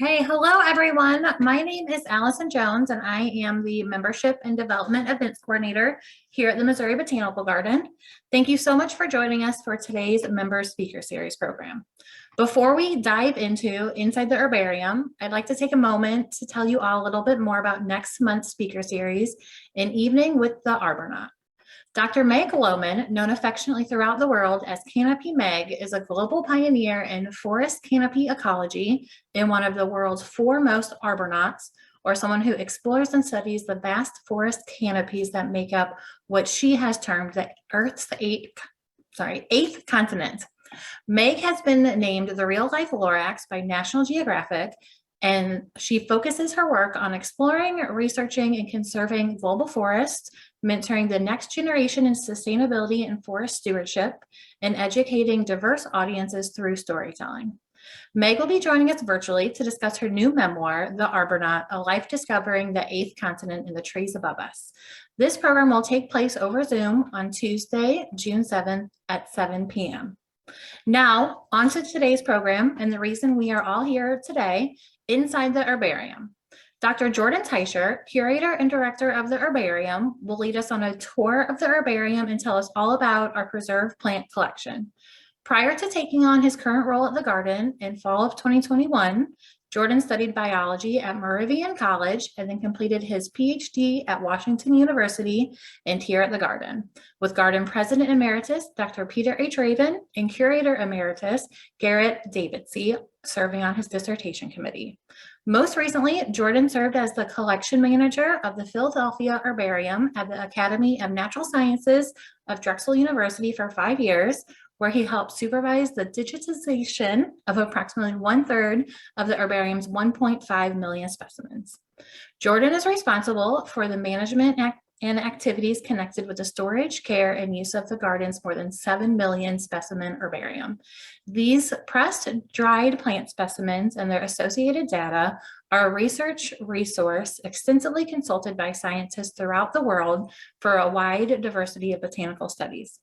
Hey, hello everyone. My name is Allison Jones and I am the Membership and Development Events Coordinator here at the Missouri Botanical Garden. Thank you so much for joining us for today's Member Speaker Series program. Before we dive into Inside the Herbarium, I'd like to take a moment to tell you all a little bit more about next month's speaker series, An Evening with the Arbornaut. Dr. Meg Lohman, known affectionately throughout the world as Canopy Meg, is a global pioneer in forest canopy ecology and one of the world's foremost arbornauts, or someone who explores and studies the vast forest canopies that make up what she has termed the Earth's eighth continent. Meg has been named the Real Life Lorax by National Geographic, and she focuses her work on exploring, researching, and conserving global forests, mentoring the next generation in sustainability and forest stewardship, and educating diverse audiences through storytelling. Meg will be joining us virtually to discuss her new memoir, The Arbornaut, A Life Discovering the Eighth Continent in the Trees Above Us. This program will take place over Zoom on Tuesday, June 7th at 7 p.m. Now, on to today's program and the reason we are all here today, Inside the Herbarium. Dr. Jordan Teisher, Curator and Director of the Herbarium, will lead us on a tour of the Herbarium and tell us all about our preserved plant collection. Prior to taking on his current role at the garden in fall of 2021, Jordan studied biology at Moravian College and then completed his PhD at Washington University and here at the garden, with Garden President Emeritus Dr. Peter H. Raven and Curator Emeritus Garrett Davidsey serving on his dissertation committee. Most recently, Jordan served as the collection manager of the Philadelphia Herbarium at the Academy of Natural Sciences of Drexel University for 5 years, where he helped supervise the digitization of approximately 1/3 of the herbarium's 1.5 million specimens. Jordan is responsible for the management and activities connected with the storage, care, and use of the garden's more than 7 million specimen herbarium. These pressed, dried plant specimens and their associated data are a research resource extensively consulted by scientists throughout the world for a wide diversity of botanical studies.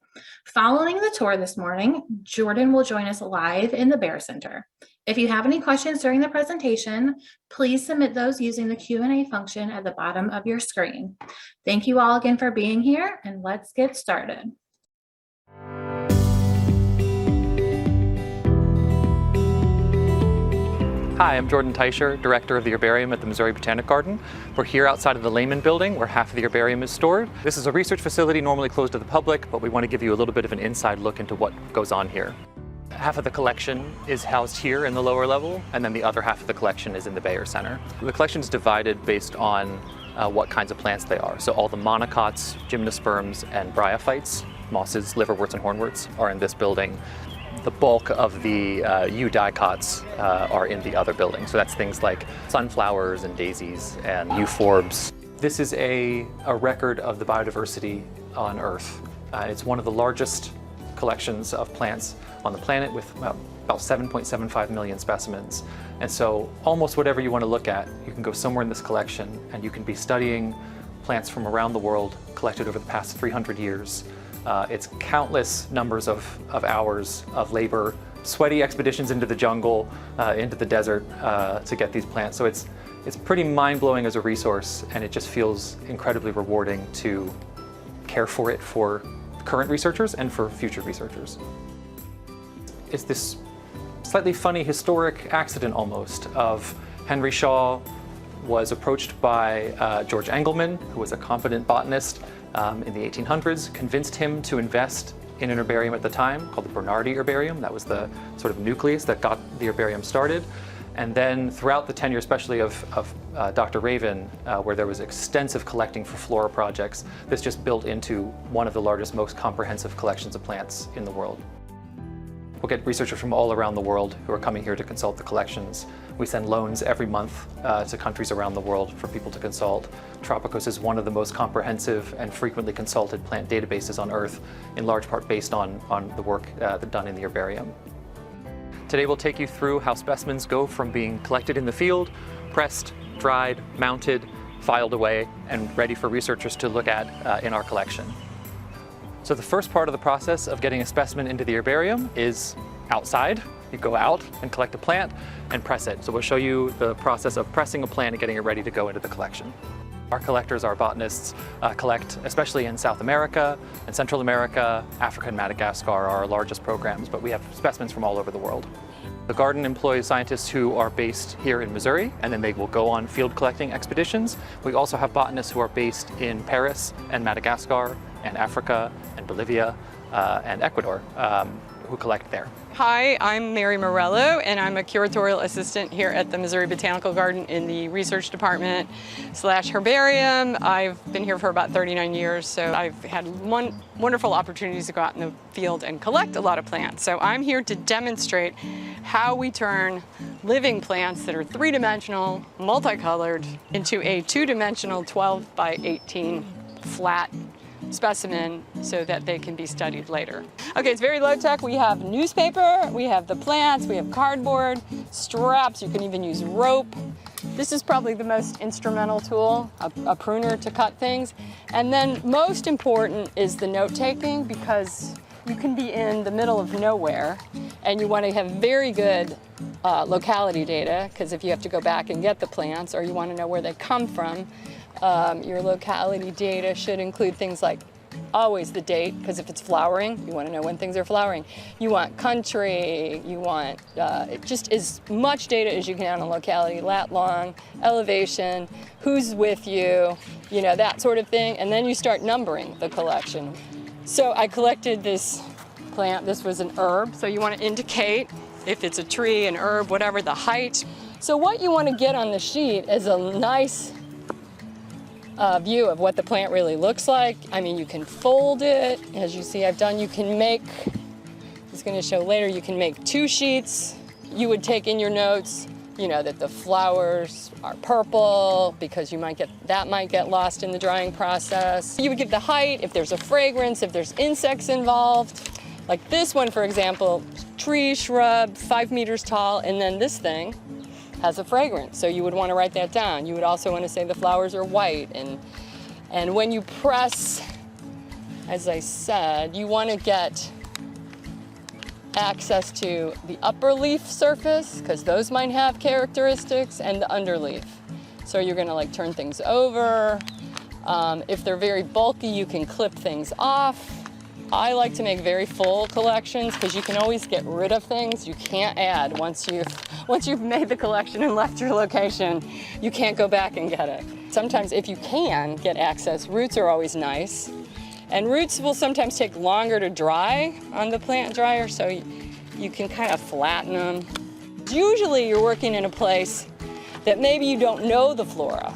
Following the tour this morning, Jordan will join us live in the Bear Center. If you have any questions during the presentation, please submit those using the Q&A function at the bottom of your screen. Thank you all again for being here, and let's get started. Hi, I'm Jordan Teisher, Director of the Herbarium at the Missouri Botanical Garden. We're here outside of the Lehman building where half of the herbarium is stored. This is a research facility normally closed to the public, but we want to give you a little bit of an inside look into what goes on here. Half of the collection is housed here in the lower level, and then the other half of the collection is in the Bayer Center. The collection is divided based on what kinds of plants they are. So all the monocots, gymnosperms, and bryophytes, mosses, liverworts, and hornworts, are in this building. The bulk of the eudicots are in the other building. So that's things like sunflowers and daisies and euphorbs. This is a record of the biodiversity on Earth. It's one of the largest collections of plants on the planet with about 7.75 million specimens. And so almost whatever you want to look at, you can go somewhere in this collection and you can be studying plants from around the world collected over the past 300 years. It's countless numbers of hours of labor, sweaty expeditions into the jungle, into the desert to get these plants. So it's pretty mind-blowing as a resource, and it just feels incredibly rewarding to care for it for current researchers and for future researchers. It's this slightly funny historic accident almost of Henry Shaw was approached by George Engelmann, who was a competent botanist in the 1800s, convinced him to invest in an herbarium at the time called the Bernardi Herbarium. That was the sort of nucleus that got the herbarium started. And then throughout the tenure, especially of Dr. Raven, where there was extensive collecting for flora projects, this just built into one of the largest, most comprehensive collections of plants in the world. We'll get researchers from all around the world who are coming here to consult the collections. We send loans every month to countries around the world for people to consult. Tropicus is one of the most comprehensive and frequently consulted plant databases on Earth, in large part based on the work done in the herbarium. Today we'll take you through how specimens go from being collected in the field, pressed, dried, mounted, filed away, and ready for researchers to look at in our collection. So the first part of the process of getting a specimen into the herbarium is outside. You go out and collect a plant and press it. So we'll show you the process of pressing a plant and getting it ready to go into the collection. Our collectors, our botanists, collect especially in South America and Central America. Africa and Madagascar are our largest programs, but we have specimens from all over the world. The garden employs scientists who are based here in Missouri, and then they will go on field collecting expeditions. We also have botanists who are based in Paris and Madagascar and Africa and Bolivia and Ecuador who collect there. Hi, I'm Mary Morello, and I'm a curatorial assistant here at the Missouri Botanical Garden in the research department / herbarium. I've been here for about 39 years, so I've had wonderful opportunities to go out in the field and collect a lot of plants. So I'm here to demonstrate how we turn living plants that are three-dimensional, multicolored, into a two-dimensional 12 by 18 flat specimen so that they can be studied later. Okay, it's very low tech. We have newspaper, we have the plants, we have cardboard, straps, you can even use rope. This is probably the most instrumental tool, a pruner to cut things. And then most important is the note taking, because you can be in the middle of nowhere and you want to have very good locality data, because if you have to go back and get the plants or you want to know where they come from, your locality data should include things like always the date, because if it's flowering, you want to know when things are flowering. You want country, you want just as much data as you can on locality, lat long, elevation, who's with you, you know, that sort of thing. And then you start numbering the collection. So I collected this plant. This was an herb, so you want to indicate if it's a tree, an herb, whatever, the height. So what you want to get on the sheet is a nice view of what the plant really looks like. I mean, you can fold it, as you see I've done. You can make, it's going to show later, you can make 2 sheets. You would take in your notes, you know, that the flowers are purple, because you might get lost in the drying process. You would give the height, if there's a fragrance, if there's insects involved. Like this one, for example, tree, shrub, 5 meters tall, and then this thing has a fragrance, so you would want to write that down. You would also want to say the flowers are white, and when you press, as I said, you want to get access to the upper leaf surface, because those might have characteristics, and the underleaf. So you're going to like turn things over. If they're very bulky, you can clip things off. I like to make very full collections, because you can always get rid of things you can't add. Once you've made the collection and left your location, you can't go back and get it. Sometimes if you can get access, roots are always nice. And roots will sometimes take longer to dry on the plant dryer, so you can kind of flatten them. Usually you're working in a place that maybe you don't know the flora.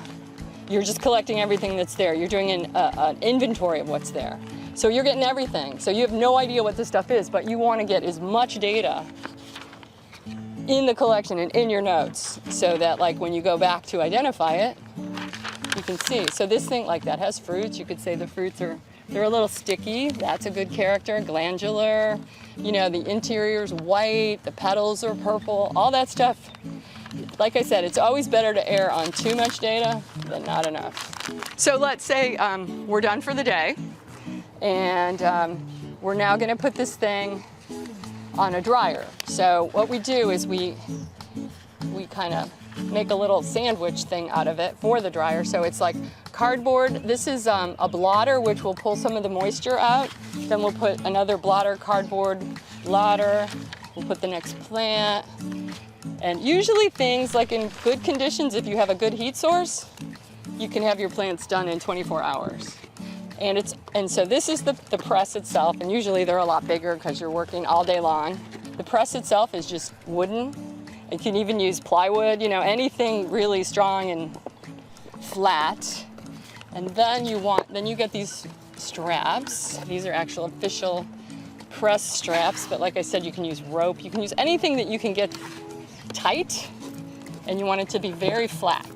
You're just collecting everything that's there. You're doing an inventory of what's there. So you're getting everything. So you have no idea what this stuff is, but you want to get as much data in the collection and in your notes, so that like when you go back to identify it, you can see. So this thing like that has fruits. You could say the fruits they're a little sticky. That's a good character. Glandular. You know, the interior's white, the petals are purple, all that stuff. Like I said, it's always better to err on too much data than not enough. So let's say we're done for the day. And we're now going to put this thing on a dryer. So what we do is we kind of make a little sandwich thing out of it for the dryer. So it's like cardboard. This is a blotter, which will pull some of the moisture out. Then we'll put another blotter, cardboard blotter. We'll put the next plant. And usually things like in good conditions, if you have a good heat source, you can have your plants done in 24 hours. And so this is the press itself, and usually they're a lot bigger because you're working all day long. The press itself is just wooden. You can even use plywood, you know, anything really strong and flat. And then you get these straps. These are actual official press straps, but like I said, you can use rope. You can use anything that you can get tight, and you want it to be very flat.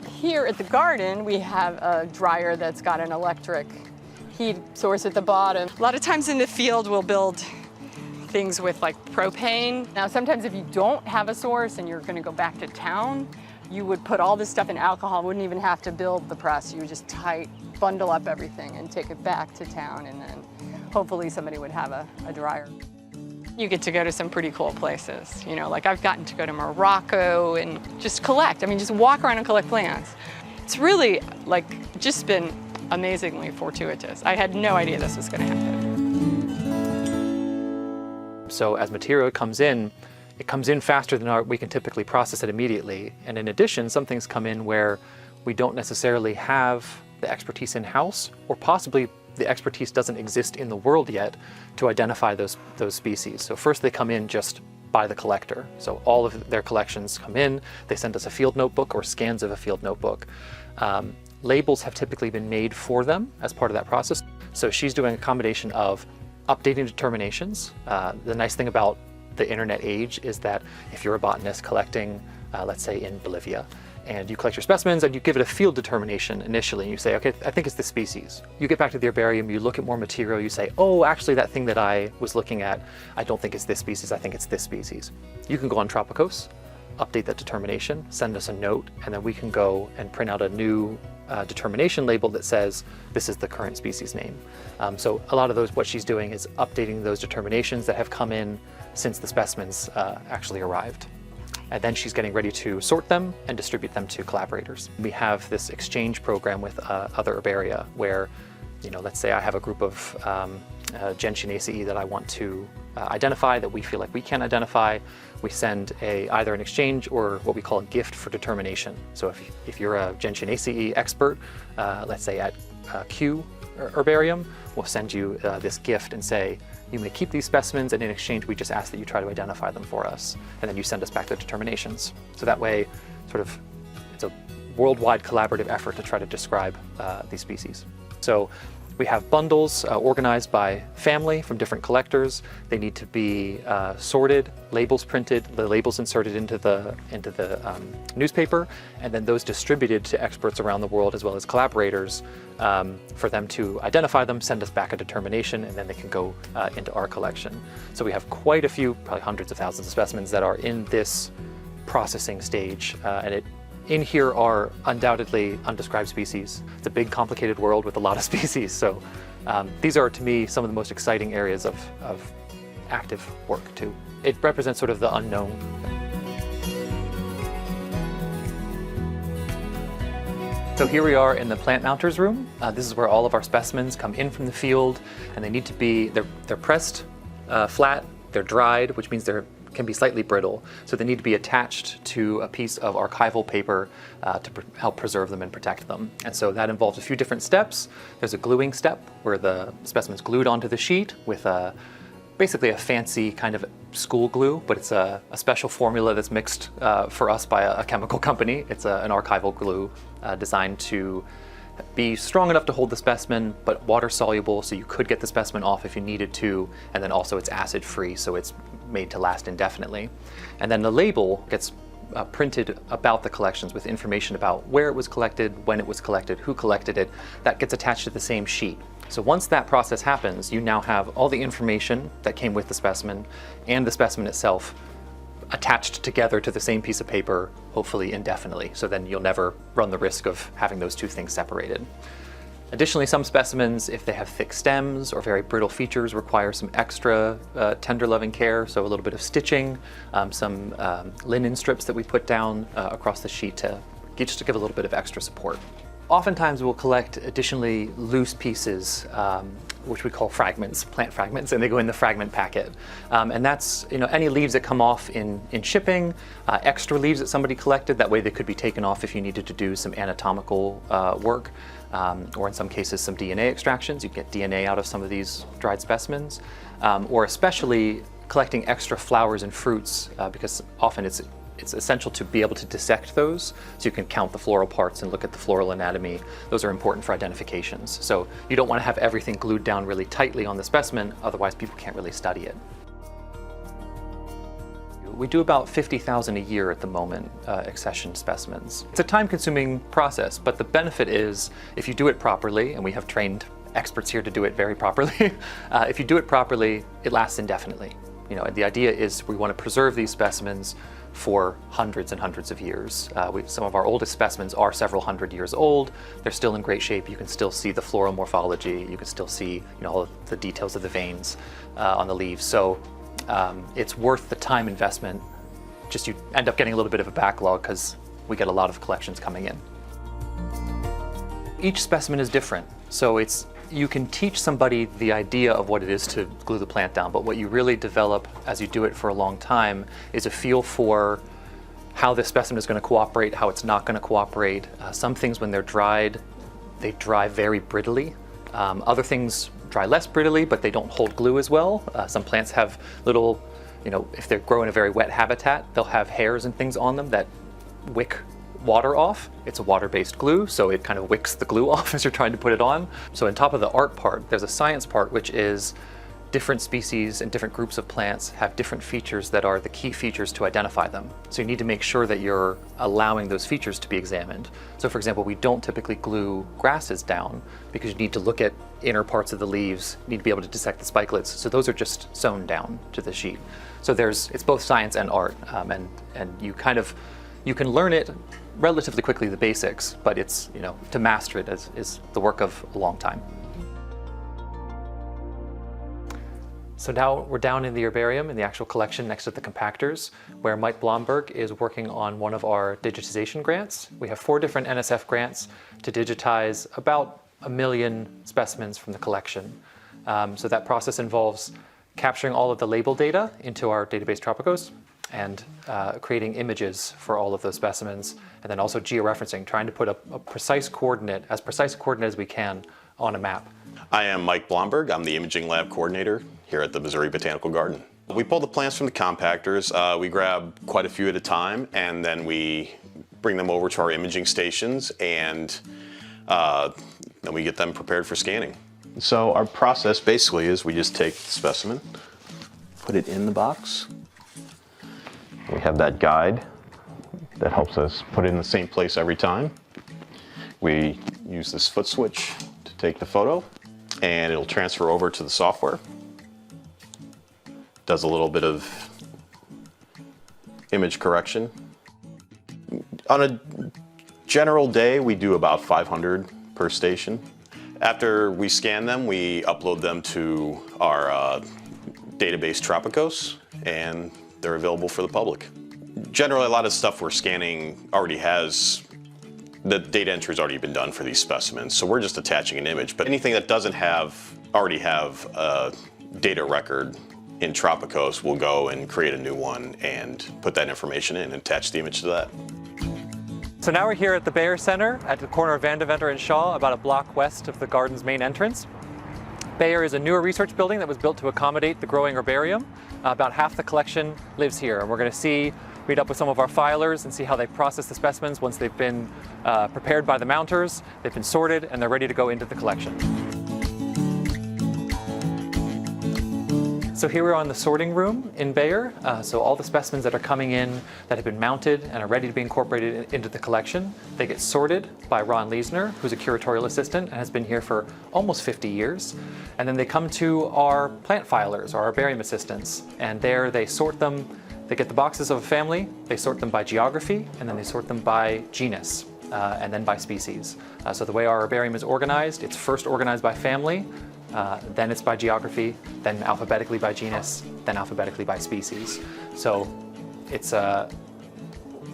Here at the garden, we have a dryer that's got an electric heat source at the bottom. A lot of times in the field, we'll build things with like propane. Now, sometimes if you don't have a source and you're gonna go back to town, you would put all this stuff in alcohol, wouldn't even have to build the press. You would just bundle up everything and take it back to town, and then hopefully somebody would have a dryer. You get to go to some pretty cool places. You know, like I've gotten to go to Morocco and just collect. I mean, just walk around and collect plants. It's really like just been amazingly fortuitous. I had no idea this was going to happen. So as material comes in, it comes in faster than we can typically process it immediately. And in addition, some things come in where we don't necessarily have the expertise in-house, or possibly the expertise doesn't exist in the world yet to identify those species. So first they come in just by the collector. So all of their collections come in, they send us a field notebook or scans of a field notebook. Labels have typically been made for them as part of that process. So she's doing a combination of updating determinations. The nice thing about the internet age is that if you're a botanist collecting, let's say in Bolivia, and you collect your specimens and you give it a field determination initially, and you say, okay, I think it's this species. You get back to the herbarium, you look at more material, you say, oh, actually that thing that I was looking at, I don't think it's this species, I think it's this species. You can go on Tropicos, update that determination, send us a note, and then we can go and print out a new determination label that says this is the current species name. So a lot of those, what she's doing is updating those determinations that have come in since the specimens actually arrived. And then she's getting ready to sort them and distribute them to collaborators. We have this exchange program with other herbaria where, you know, let's say I have a group of Gentianaceae that I want to identify that we feel like we can identify. We send either an exchange or what we call a gift for determination. So if you're a Gentianaceae expert, let's say at Q Herbarium, we'll send you this gift and say, you may keep these specimens, and in exchange we just ask that you try to identify them for us. And then you send us back the determinations. So that way, sort of, it's a worldwide collaborative effort to try to describe these species. So we have bundles organized by family from different collectors. They need to be sorted, labels printed, the labels inserted into the newspaper, and then those distributed to experts around the world as well as collaborators for them to identify them, send us back a determination, and then they can go into our collection. So we have quite a few, probably hundreds of thousands of specimens that are in this processing stage, and in here are undoubtedly undescribed species. It's a big, complicated world with a lot of species. So these are, to me, some of the most exciting areas of active work, too. It represents sort of the unknown. So here we are in the plant mounters room. This is where all of our specimens come in from the field, and they need to be, they're pressed flat, they're dried, which means they're can be slightly brittle, so they need to be attached to a piece of archival paper to help preserve them and protect them. And so that involves a few different steps. There's a gluing step where the specimen's glued onto the sheet with basically a fancy kind of school glue, but it's a special formula that's mixed for us by a chemical company. It's an archival glue designed to be strong enough to hold the specimen, but water soluble, so you could get the specimen off if you needed to, and then also it's acid free, so it's made to last indefinitely. And then the label gets printed about the collections with information about where it was collected, when it was collected, who collected it. That gets attached to the same sheet. So once that process happens, you now have all the information that came with the specimen and the specimen itself attached together to the same piece of paper, hopefully indefinitely. So then you'll never run the risk of having those two things separated. Additionally, some specimens, if they have thick stems or very brittle features, require some extra tender loving care. So a little bit of stitching, some linen strips that we put down across the sheet just to give a little bit of extra support. Oftentimes we'll collect additionally loose pieces, which we call fragments, plant fragments, and they go in the fragment packet. And that's, you know, any leaves that come off in shipping, extra leaves that somebody collected, that way they could be taken off if you needed to do some anatomical work, or in some cases some DNA extractions. You get DNA out of some of these dried specimens, or especially collecting extra flowers and fruits, because often it's essential to be able to dissect those so you can count the floral parts and look at the floral anatomy. Those are important for identifications. So you don't want to have everything glued down really tightly on the specimen, otherwise people can't really study it. We do about 50,000 a year at the moment, accession specimens. It's a time-consuming process, but the benefit is if you do it properly, and we have trained experts here to do it very properly, if you do it properly, it lasts indefinitely. You know, the idea is we want to preserve these specimens for hundreds and hundreds of years. Some of our oldest specimens are several hundred years old. They're still in great shape. You can still see the floral morphology. You can still see, you know, all of the details of the veins on the leaves. So it's worth the time investment. Just you end up getting a little bit of a backlog because we get a lot of collections coming in. Each specimen is different, so you can teach somebody the idea of what it is to glue the plant down, but what you really develop as you do it for a long time is a feel for how the specimen is going to cooperate, how it's not going to cooperate. Some things, when they're dried, they dry very brittly. Other things dry less brittly, but they don't hold glue as well. Some plants have little, if they grow in a very wet habitat, they'll have hairs and things on them that wick water off. It's a water-based glue, so it kind of wicks the glue off as you're trying to put it on. So on top of the art part, there's a science part, which is different species and different groups of plants have different features that are the key features to identify them. So you need to make sure that you're allowing those features to be examined. So for example, we don't typically glue grasses down because you need to look at inner parts of the leaves, you need to be able to dissect the spikelets. So those are just sewn down to the sheet. So it's both science and art, and you can learn it relatively quickly, the basics, but it's, to master it is the work of a long time. So now we're down in the herbarium, in the actual collection next to the compactors, where Mike Blomberg is working on one of our digitization grants. We have 4 different NSF grants to digitize about 1 million specimens from the collection. So that process involves capturing all of the label data into our database Tropicos and creating images for all of those specimens, and then also georeferencing, trying to put a precise coordinate as we can on a map. I am Mike Blomberg. I'm the imaging lab coordinator here at the Missouri Botanical Garden. We pull the plants from the compactors. We grab quite a few at a time, and then we bring them over to our imaging stations, and then we get them prepared for scanning. So our process basically is we just take the specimen, put it in the box. We have that guide that helps us put it in the same place every time. We use this foot switch to take the photo, and it'll transfer over to the software. Does a little bit of image correction. On a general day, we do about 500 per station. After we scan them, we upload them to our database Tropicos, and they're available for the public. Generally, a lot of stuff we're scanning already has, the data entry has already been done for these specimens, so we're just attaching an image. But anything that doesn't already have a data record in Tropicos, we'll go and create a new one and put that information in and attach the image to that. So now we're here at the Bayer Center at the corner of Vandeventer and Shaw, about a block west of the garden's main entrance. Bayer is a newer research building that was built to accommodate the growing herbarium. About half the collection lives here, and we're going to meet up with some of our filers and see how they process the specimens once they've been prepared by the mounters, they've been sorted, and they're ready to go into the collection. So here we're in the sorting room in Bayer. So all the specimens that are coming in that have been mounted and are ready to be incorporated into the collection, they get sorted by Ron Leisner, who's a curatorial assistant and has been here for almost 50 years. And then they come to our plant filers, our herbarium assistants, and there they sort them. They get the boxes of a family, they sort them by geography, and then they sort them by genus, and then by species. So the way our herbarium is organized, it's first organized by family, then it's by geography, then alphabetically by genus, then alphabetically by species. So it's a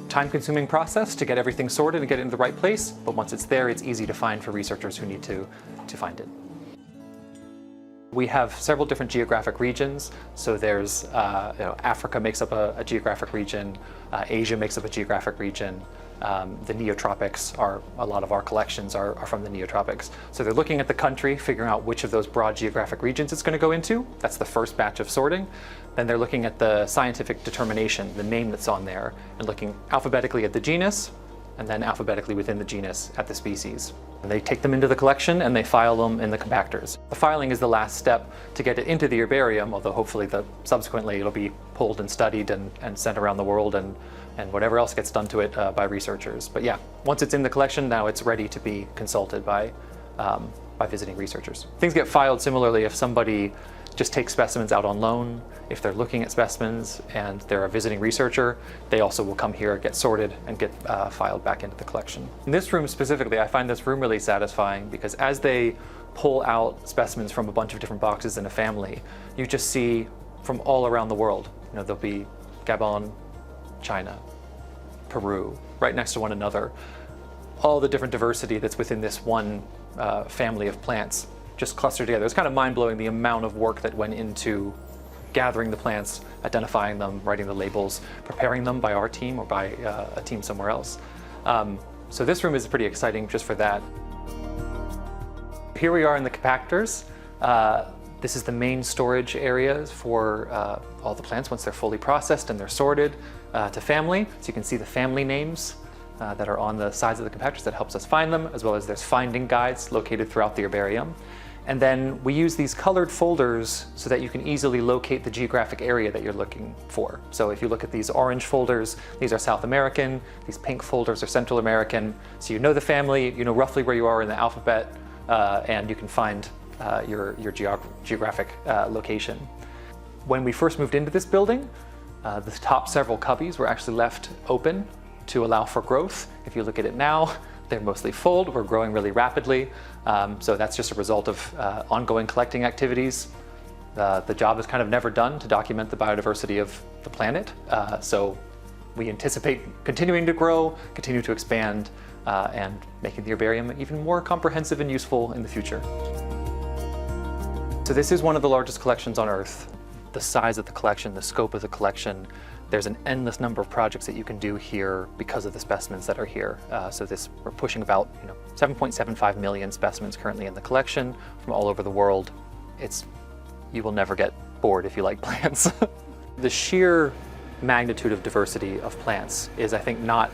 time-consuming process to get everything sorted and get it in the right place, but once it's there, it's easy to find for researchers who need to find it. We have several different geographic regions. So there's, Africa makes up a geographic region, Asia makes up a geographic region. The neotropics a lot of our collections are from the neotropics. So they're looking at the country, figuring out which of those broad geographic regions it's going to go into. That's the first batch of sorting. Then they're looking at the scientific determination, the name that's on there, and looking alphabetically at the genus, and then alphabetically within the genus at the species. And they take them into the collection and they file them in the compactors. The filing is the last step to get it into the herbarium, although hopefully subsequently it'll be pulled and studied and sent around the world and whatever else gets done to it by researchers. But yeah, once it's in the collection, now it's ready to be consulted by visiting researchers. Things get filed similarly if somebody just takes specimens out on loan. If they're looking at specimens and they're a visiting researcher, they also will come here, get sorted, and get filed back into the collection. In this room specifically, I find this room really satisfying because as they pull out specimens from a bunch of different boxes in a family, you just see from all around the world. There'll be Gabon, China, Peru, right next to one another. All the different diversity that's within this one family of plants just clustered together. It's kind of mind-blowing the amount of work that went into gathering the plants, identifying them, writing the labels, preparing them by our team or by a team somewhere else. So this room is pretty exciting just for that. Here we are in the compactors. This is the main storage areas for all the plants once they're fully processed and they're sorted to family. So you can see the family names that are on the sides of the compactors that helps us find them, as well as there's finding guides located throughout the herbarium. And then we use these colored folders so that you can easily locate the geographic area that you're looking for. So if you look at these orange folders, these are South American, these pink folders are Central American. So you know the family, you know roughly where you are in the alphabet, and you can find your geographic location. When we first moved into this building, the top several cubbies were actually left open to allow for growth. If you look at it now, they're mostly full. We're growing really rapidly. So that's just a result of ongoing collecting activities. The job is kind of never done to document the biodiversity of the planet. So we anticipate continuing to grow, continue to expand, and making the herbarium even more comprehensive and useful in the future. So this is one of the largest collections on Earth. The size of the collection, the scope of the collection, there's an endless number of projects that you can do here because of the specimens that are here. So we're pushing about 7.75 million specimens currently in the collection from all over the world. You will never get bored if you like plants. The sheer magnitude of diversity of plants is, I think, not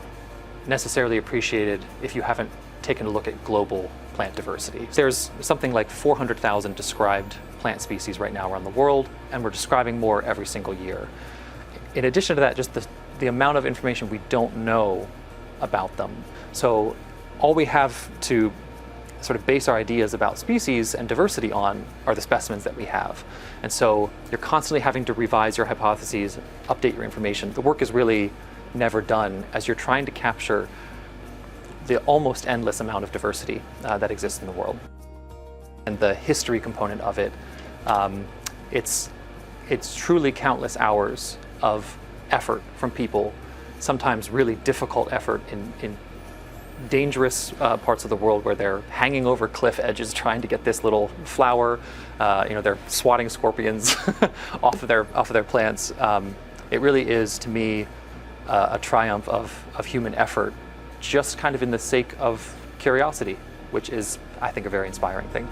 necessarily appreciated if you haven't taken a look at global plant diversity. There's something like 400,000 described plant species right now around the world, and we're describing more every single year. In addition to that, just the amount of information we don't know about them. So all we have to sort of base our ideas about species and diversity on are the specimens that we have. And so you're constantly having to revise your hypotheses, update your information. The work is really never done as you're trying to capture the almost endless amount of diversity that exists in the world. And the history component of it, it's truly countless hours of effort from people, sometimes really difficult effort in dangerous parts of the world where they're hanging over cliff edges trying to get this little flower. They're swatting scorpions off of their plants. It really is, to me, a triumph of human effort, just kind of in the sake of curiosity, which is, I think, a very inspiring thing.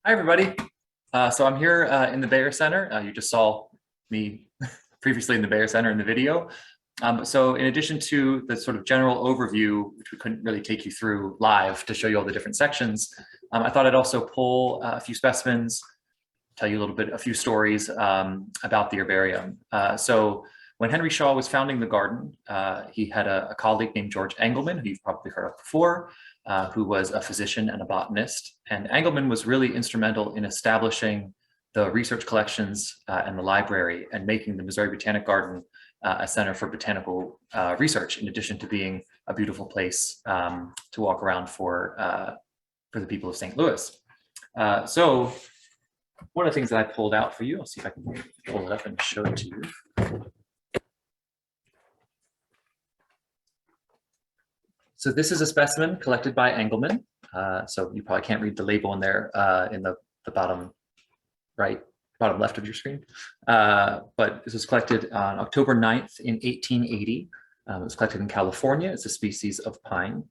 Hi, everybody. So I'm here in the Bayer Center. You just saw me previously in the Bayer Center in the video. So in addition to the sort of general overview, which we couldn't really take you through live to show you all the different sections, I thought I'd also pull a few specimens, tell you a few stories about the herbarium. So when Henry Shaw was founding the garden, he had a colleague named George Engelmann, who you've probably heard of before, who was a physician and a botanist. And Engelmann was really instrumental in establishing the research collections and the library and making the Missouri Botanical Garden a center for botanical research, in addition to being a beautiful place to walk around for the people of St. Louis. So one of the things that I pulled out for you, I'll see if I can pull it up and show it to you. So this is a specimen collected by Engelmann. So you probably can't read the label in there in the bottom right, bottom left of your screen. But this was collected on October 9th in 1880. It was collected in California. It's a species of pine,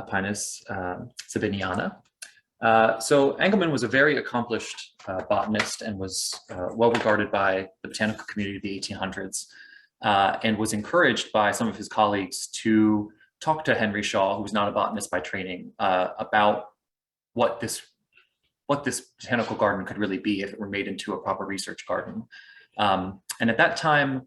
Pinus sabiniana. So Engelmann was a very accomplished botanist and was well regarded by the botanical community of the 1800s, and was encouraged by some of his colleagues to talk to Henry Shaw, who was not a botanist by training, about what this botanical garden could really be if it were made into a proper research garden. And at that time,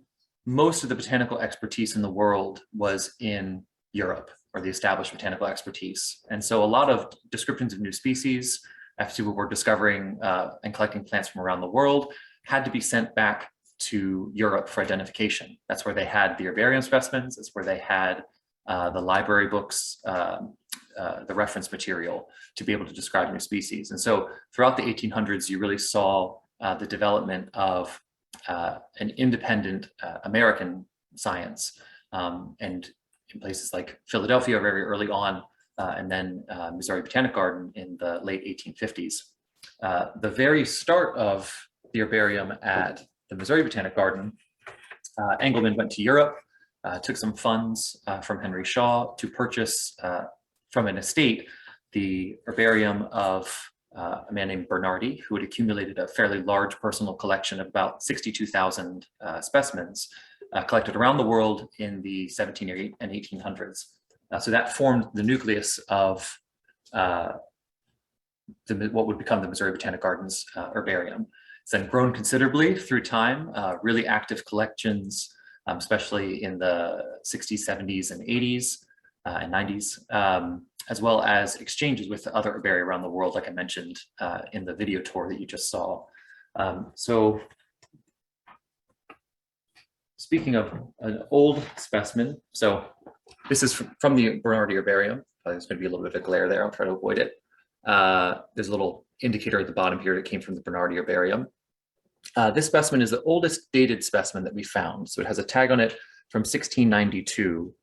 most of the botanical expertise in the world was in Europe, or the established botanical expertise. And so a lot of descriptions of new species, as people were discovering and collecting plants from around the world, had to be sent back to Europe for identification. That's where they had the herbarium specimens. That's where they had the library books, the reference material to be able to describe new species. And so throughout the 1800s, you really saw the development of an independent American science, and in places like Philadelphia very early on, and then Missouri Botanical Garden in the late 1850s. The very start of the herbarium at the Missouri Botanical Garden, Engelmann went to Europe, took some funds from Henry Shaw to purchase from an estate the herbarium of a man named Bernardi, who had accumulated a fairly large personal collection of about 62,000 specimens collected around the world in the 1700s and 1800s. So that formed the nucleus of what would become the Missouri Botanical Garden's herbarium. It's then grown considerably through time, really active collections, especially in the 60s, 70s, and 80s and 90s, as well as exchanges with other herbaria around the world, like I mentioned in the video tour that you just saw. So speaking of an old specimen, so this is from the Bernardi herbarium. There's going to be a little bit of a glare there. I'll try to avoid it. There's a little indicator at the bottom here that came from the Bernardi herbarium. This specimen is the oldest dated specimen that we found. So it has a tag on it from 1692,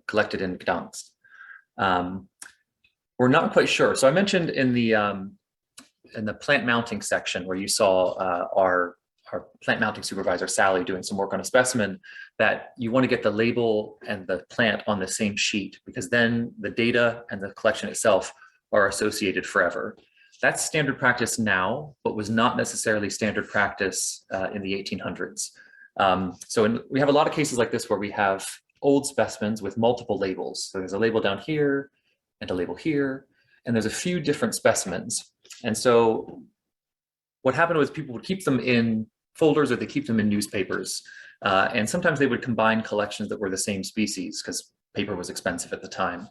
collected in Gdansk. We're not quite sure. So I mentioned in the plant mounting section where you saw our plant mounting supervisor, Sally, doing some work on a specimen, that you want to get the label and the plant on the same sheet, because then the data and the collection itself are associated forever. That's standard practice now, but was not necessarily standard practice in the 1800s. We have a lot of cases like this where we have old specimens with multiple labels. So there's a label down here and a label here, and there's a few different specimens. And so what happened was people would keep them in folders, or they keep them in newspapers. And sometimes they would combine collections that were the same species because paper was expensive at the time.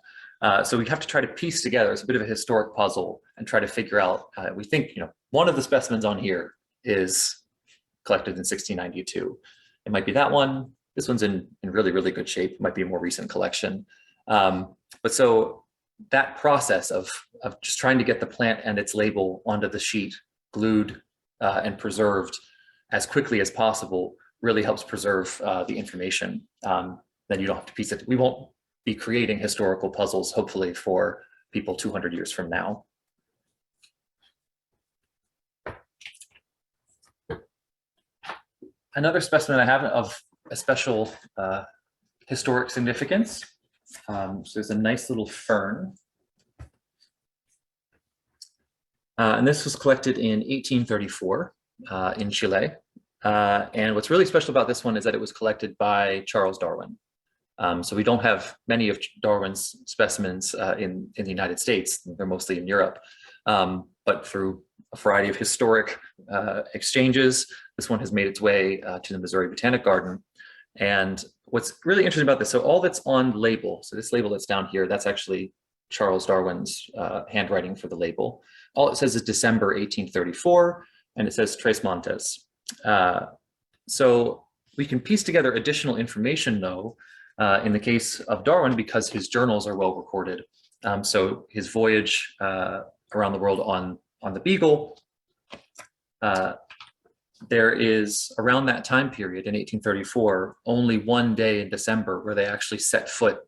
So we have to try to piece together, it's a bit of a historic puzzle, and try to figure out, we think, one of the specimens on here is collected in 1692. It might be that one. This one's in really, really good shape. It might be a more recent collection. But so that process of just trying to get the plant and its label onto the sheet, glued and preserved as quickly as possible, really helps preserve the information. Then you don't have to piece it. We won't be creating historical puzzles, hopefully, for people 200 years from now. Another specimen I have of a special historic significance. So there's a nice little fern. And this was collected in 1834 in Chile. And what's really special about this one is that it was collected by Charles Darwin. So we don't have many of Darwin's specimens in the United States. They're mostly in Europe. But through a variety of historic exchanges, this one has made its way to the Missouri Botanical Garden. And what's really interesting about this, so all that's on the label, so this label that's down here, that's actually Charles Darwin's handwriting for the label. All it says is December 1834, and it says Tres Montes. So we can piece together additional information, though, in the case of Darwin, because his journals are well recorded. So his voyage around the world on the Beagle, there is, around that time period in 1834, only one day in December where they actually set foot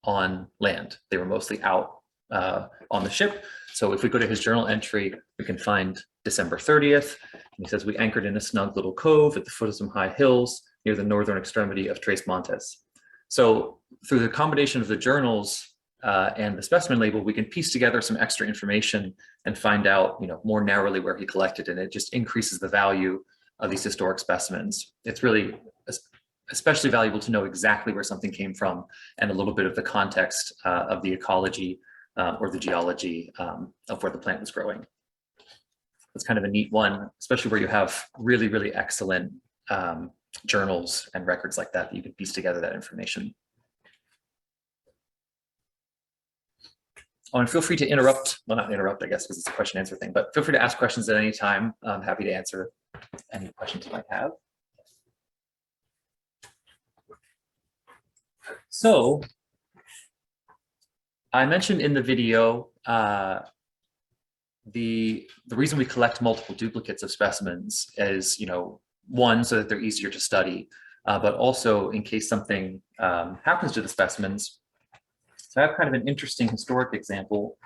on land. They were mostly out on the ship. So if we go to his journal entry, we can find December 30th. And he says, we anchored in a snug little cove at the foot of some high hills near the northern extremity of Tres Montes. So through the combination of the journals and the specimen label, we can piece together some extra information and find out, more narrowly where he collected, and it just increases the value of these historic specimens. It's really especially valuable to know exactly where something came from and a little bit of the context of the ecology or the geology of where the plant was growing. It's kind of a neat one, especially where you have really, really excellent journals and records like that you can piece together that information. Oh, and feel free to interrupt, well, not interrupt, I guess, because it's a question answer thing, but feel free to ask questions at any time. I'm happy to answer any questions you might have. So I mentioned in the video the reason we collect multiple duplicates of specimens is, one, so that they're easier to study, but also in case something happens to the specimens. So I have kind of an interesting historic example.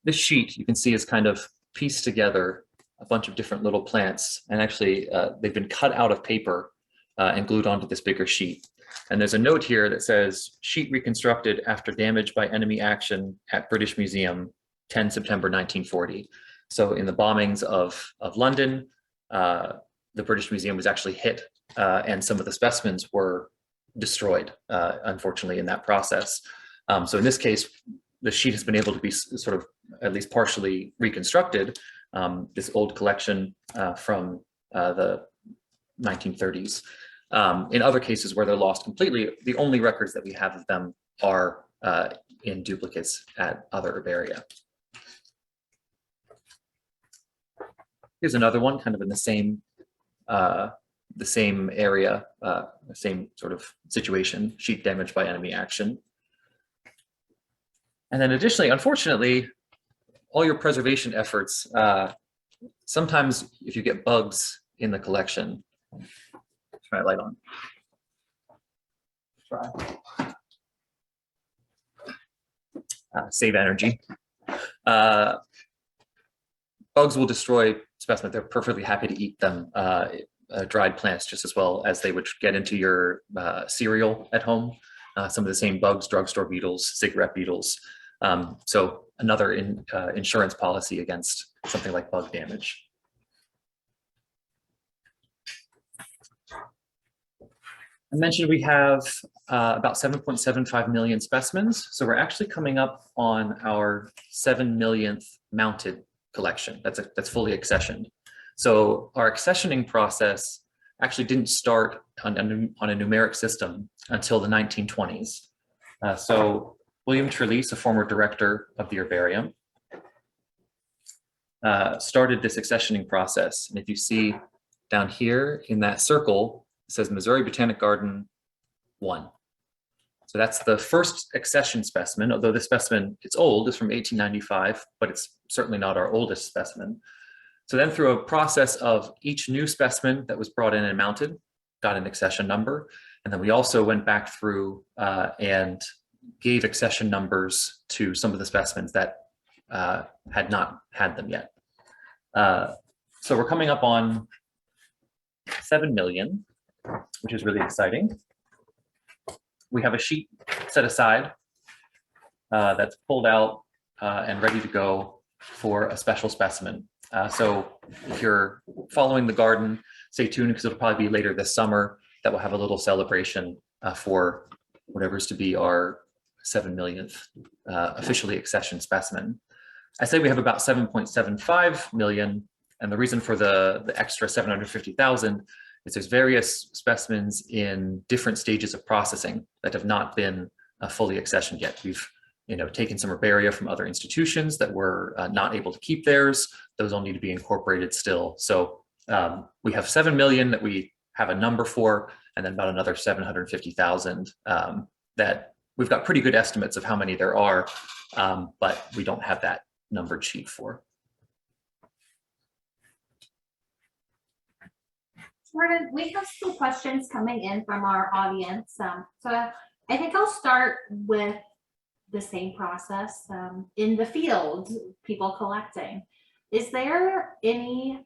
This sheet you can see is kind of pieced together a bunch of different little plants, and actually they've been cut out of paper and glued onto this bigger sheet. And there's a note here that says, sheet reconstructed after damage by enemy action at British Museum, 10 September 1940. So in the bombings of London, the British Museum was actually hit and some of the specimens were destroyed, unfortunately, in that process. So in this case, the sheet has been able to be sort of at least partially reconstructed, this old collection from the 1930s. In other cases where they're lost completely, the only records that we have of them are in duplicates at other herbaria. Here's another one, kind of in the same area, the same sort of situation, sheet damaged by enemy action. And then additionally, unfortunately, all your preservation efforts, sometimes if you get bugs in the collection, try light on. Try. Save energy. Bugs will destroy specimens. They're perfectly happy to eat them, dried plants, just as well as they would get into your cereal at home. Some of the same bugs, drugstore beetles, cigarette beetles. So another insurance policy against something like bug damage. I mentioned we have about 7.75 million specimens. So we're actually coming up on our 7 millionth mounted collection. That's fully accessioned. So our accessioning process actually didn't start on a numeric system until the 1920s. So William Trelease, a former director of the Herbarium, started this accessioning process. And if you see down here in that circle, it says Missouri Botanic Garden 1. So that's the first accession specimen, although this specimen, it's old, it's from 1895, but it's certainly not our oldest specimen. So then through a process of each new specimen that was brought in and mounted, got an accession number. And then we also went back through and gave accession numbers to some of the specimens that had not had them yet. So we're coming up on 7 million, which is really exciting. We have a sheet set aside that's pulled out and ready to go for a special specimen. So if you're following the garden, stay tuned because it'll probably be later this summer that we'll have a little celebration for whatever's to be our 7 millionth officially accessioned specimen. I say we have about 7.75 million, and the reason for the extra 750,000 is there's various specimens in different stages of processing that have not been fully accessioned yet. We've taken some herbaria from other institutions that were not able to keep theirs. Those all need to be incorporated still. So we have 7 million that we have a number for, and then about another 750,000 that we've got pretty good estimates of how many there are, but we don't have that numbered sheet for. Jordan, we have some questions coming in from our audience. So I think I'll start with the same process in the field, people collecting. Is there any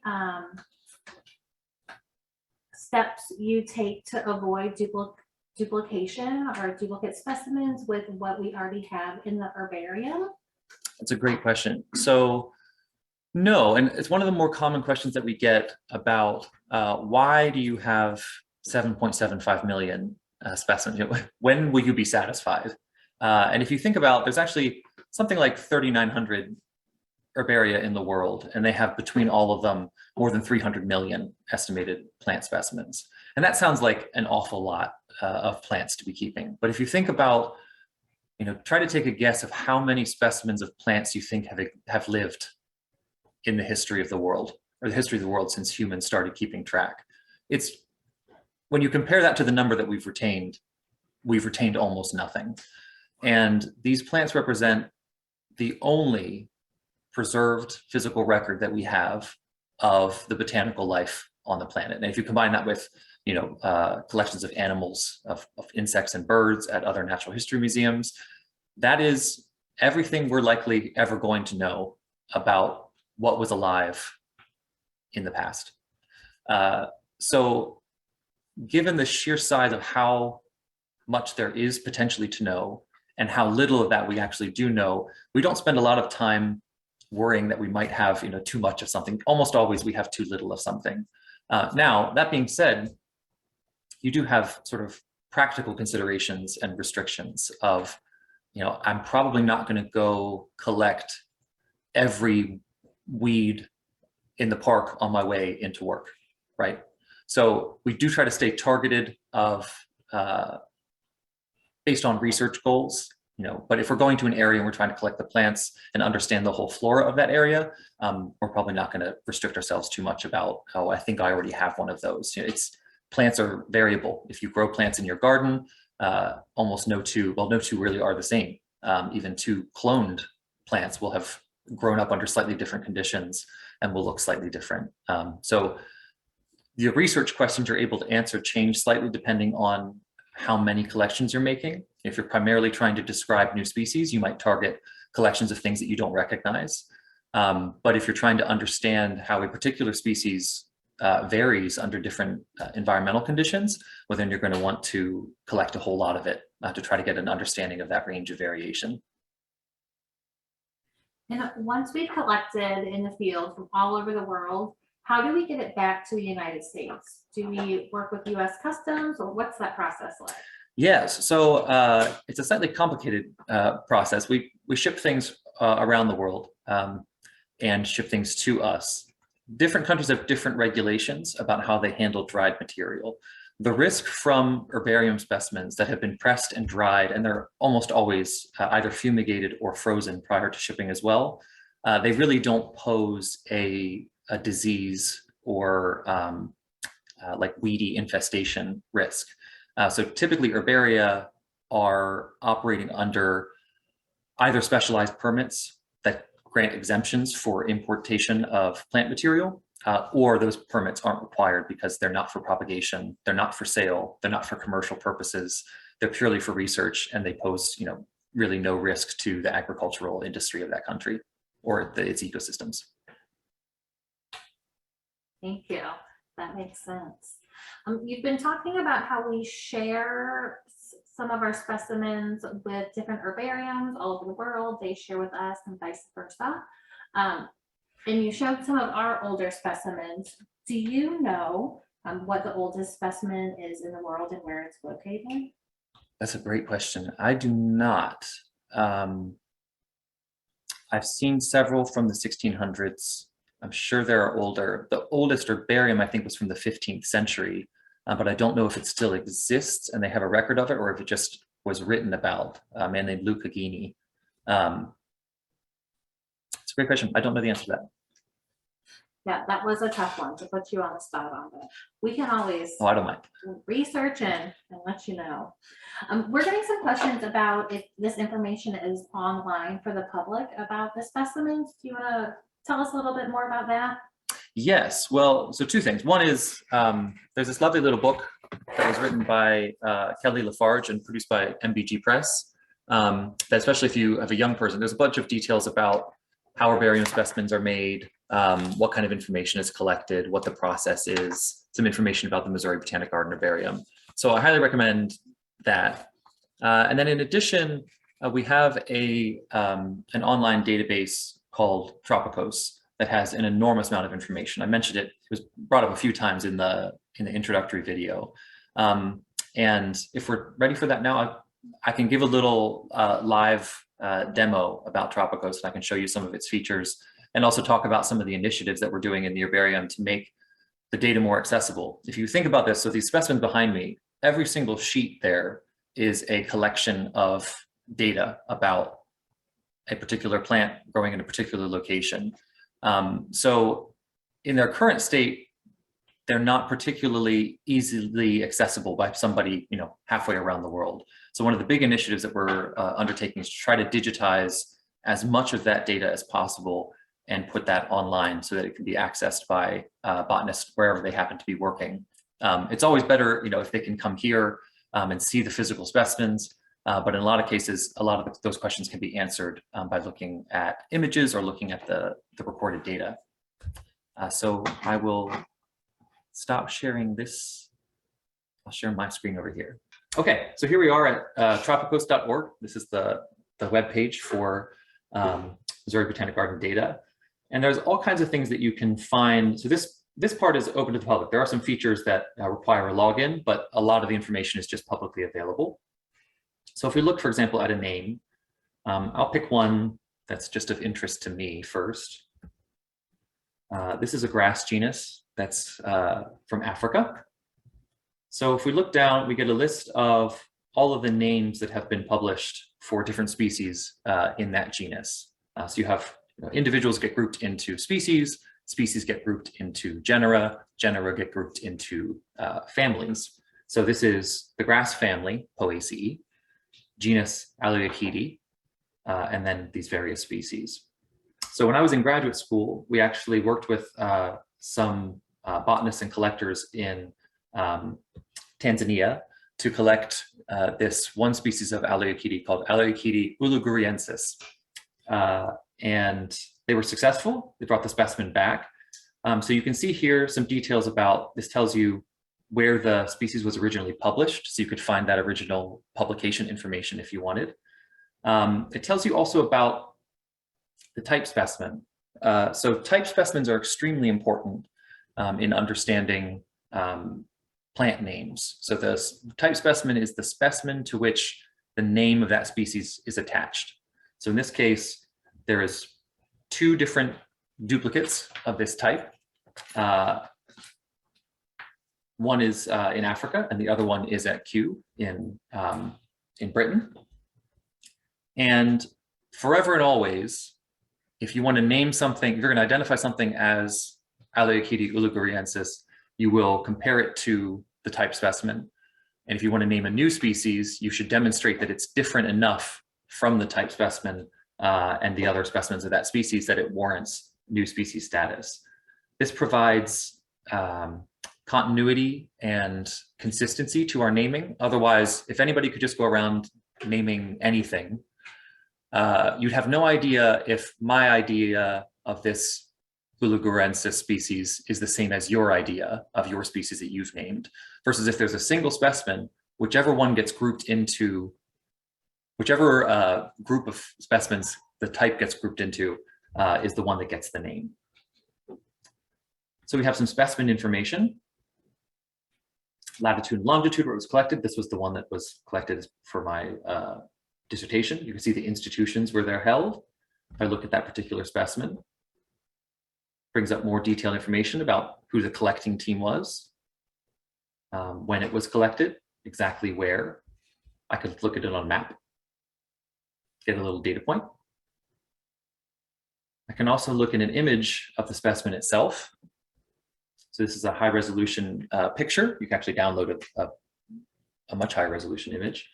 steps you take to avoid duplication or duplicate specimens with what we already have in the herbarium? That's a great question. So no, and it's one of the more common questions that we get about why do you have 7.75 million specimens? When will you be satisfied? And if you think about, there's actually something like 3,900 herbaria in the world, and they have between all of them more than 300 million estimated plant specimens. And that sounds like an awful lot of plants to be keeping. But if you think about, try to take a guess of how many specimens of plants you think have lived in the history of the world, or the history of the world since humans started keeping track. It's when you compare that to the number that we've retained almost nothing. And these plants represent the only preserved physical record that we have of the botanical life on the planet. And if you combine that with, collections of animals, of insects and birds at other natural history museums, that is everything we're likely ever going to know about what was alive in the past. So given the sheer size of how much there is potentially to know and how little of that we actually do know, we don't spend a lot of time worrying that we might have too much of something. Almost always we have too little of something. Now, that being said, you do have sort of practical considerations and restrictions of, I'm probably not going to go collect every weed in the park on my way into work, right? So we do try to stay targeted based on research goals, but if we're going to an area and we're trying to collect the plants and understand the whole flora of that area, we're probably not going to restrict ourselves too much about, I think I already have one of those. Plants are variable. If you grow plants in your garden, almost no two really are the same. Even two cloned plants will have grown up under slightly different conditions and will look slightly different. So the research questions you're able to answer change slightly depending on how many collections you're making. If you're primarily trying to describe new species, you might target collections of things that you don't recognize. But if you're trying to understand how a particular species varies under different environmental conditions, well, then you're going to want to collect a whole lot of it to try to get an understanding of that range of variation. And once we collected in the field from all over the world, how do we get it back to the United States? Do we work with US Customs, or what's that process like? Yes, so it's a slightly complicated process. We ship things around the world and ship things to us. Different countries have different regulations about how they handle dried material. The risk from herbarium specimens that have been pressed and dried, and they're almost always either fumigated or frozen prior to shipping as well, they really don't pose a disease or like weedy infestation risk. So typically herbaria are operating under either specialized permits that grant exemptions for importation of plant material, or those permits aren't required because they're not for propagation, they're not for sale, they're not for commercial purposes, they're purely for research, and they pose really no risk to the agricultural industry of that country or its ecosystems. Thank you. That makes sense. You've been talking about how we share some of our specimens with different herbariums all over the world. They share with us and vice versa. And you showed some of our older specimens. Do you know what the oldest specimen is in the world and where it's located? That's a great question. I do not. I've seen several from the 1600s. I'm sure there are older. The oldest herbarium, I think, was from the 15th century, but I don't know if it still exists and they have a record of it, or if it just was written about. A man named Luca Ghini. It's a great question. I don't know the answer to that. Yeah, that was a tough one to put you on the spot on, but we can always I don't mind. research and let you know. We're getting some questions about if this information is online for the public about the specimens. Do you want to tell us a little bit more about that? Yes, well, so two things. One is there's this lovely little book that was written by Kelly Lafarge and produced by MBG Press, that especially if you have a young person, there's a bunch of details about how herbarium specimens are made, what kind of information is collected, what the process is, some information about the Missouri Botanical Garden herbarium. So I highly recommend that. And then in addition, we have an online database called Tropicos that has an enormous amount of information. I mentioned it, it was brought up a few times in the introductory video. And if we're ready for that now, I can give a little live demo about Tropicos, and I can show you some of its features and also talk about some of the initiatives that we're doing in the herbarium to make the data more accessible. If you think about this, so these specimens behind me, every single sheet there is a collection of data about a particular plant growing in a particular location. So in their current state, they're not particularly easily accessible by somebody, halfway around the world. So one of the big initiatives that we're undertaking is to try to digitize as much of that data as possible and put that online so that it can be accessed by botanists wherever they happen to be working. It's always better, if they can come here and see the physical specimens, but in a lot of cases, a lot of those questions can be answered by looking at images or looking at the recorded data. So I will stop sharing this. I'll share my screen over here. Okay, so here we are at tropicos.org. This is the web page for Missouri Botanical Garden data. And there's all kinds of things that you can find. So this part is open to the public. There are some features that require a login, but a lot of the information is just publicly available. So if we look, for example, at a name, I'll pick one that's just of interest to me first. This is a grass genus that's from Africa. So if we look down, we get a list of all of the names that have been published for different species in that genus. So you have individuals get grouped into species, species get grouped into genera, genera get grouped into families. So this is the grass family, Poaceae, genus Aloeochaete, and then these various species. So when I was in graduate school, we actually worked with some botanists and collectors in Tanzania to collect this one species of Aloeochaete called Aloeochaete uluguriensis. And they were successful. They brought the specimen back. So you can see here some details about, this tells you where the species was originally published. So you could find that original publication information if you wanted. It tells you also about the type specimen. So type specimens are extremely important in understanding plant names. So the type specimen is the specimen to which the name of that species is attached. So in this case, there is 2 different duplicates of this type. One is in Africa, and the other one is at Kew in Britain. And forever and always, if you want to name something, if you're going to identify something as Aloeochaete uluguriensis, you will compare it to the type specimen. And if you want to name a new species, you should demonstrate that it's different enough from the type specimen and the other specimens of that species that it warrants new species status. This provides continuity and consistency to our naming. Otherwise, if anybody could just go around naming anything, you'd have no idea if my idea of this uluguriensis species is the same as your idea of your species that you've named, versus if there's a single specimen, whichever one gets grouped into, whichever group of specimens the type gets grouped into is the one that gets the name. So we have some specimen information. Latitude and longitude where it was collected. This was the one that was collected for my dissertation. You can see the institutions where they're held. If I look at that particular specimen, brings up more detailed information about who the collecting team was, when it was collected, exactly where. I could look at it on a map, get a little data point. I can also look at an image of the specimen itself. So this is a high resolution picture. You can actually download a much higher resolution image.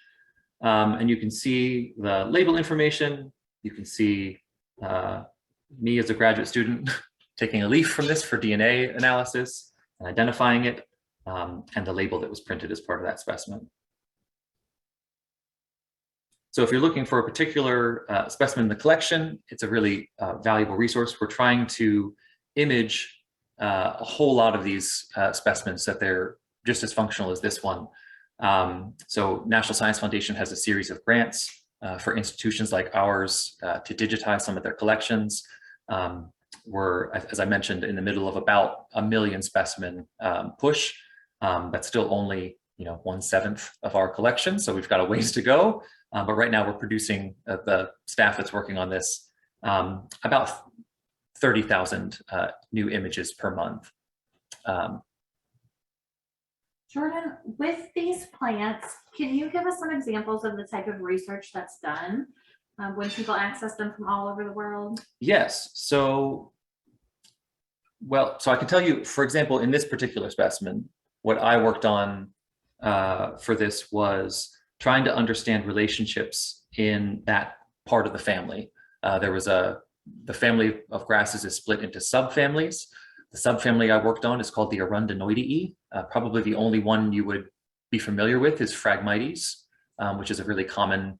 And you can see the label information. You can see me as a graduate student taking a leaf from this for DNA analysis and identifying it, and the label that was printed as part of that specimen. So if you're looking for a particular specimen in the collection, it's a really valuable resource. We're trying to image a whole lot of these specimens so that they're just as functional as this one. So National Science Foundation has a series of grants for institutions like ours to digitize some of their collections. We're, as I mentioned, in the middle of about 1 million specimen push. That's still only 1/7 of our collection, so we've got a ways to go. But right now we're producing, the staff that's working on this, about 30,000 new images per month. Jordan, with these plants, can you give us some examples of the type of research that's done when people access them from all over the world? Yes, so Well, so I can tell you, for example, in this particular specimen, what I worked on for this was trying to understand relationships in that part of the family. The family of grasses is split into subfamilies. The subfamily I worked on is called the Arundinoideae. Probably the only one you would be familiar with is Phragmites, which is a really common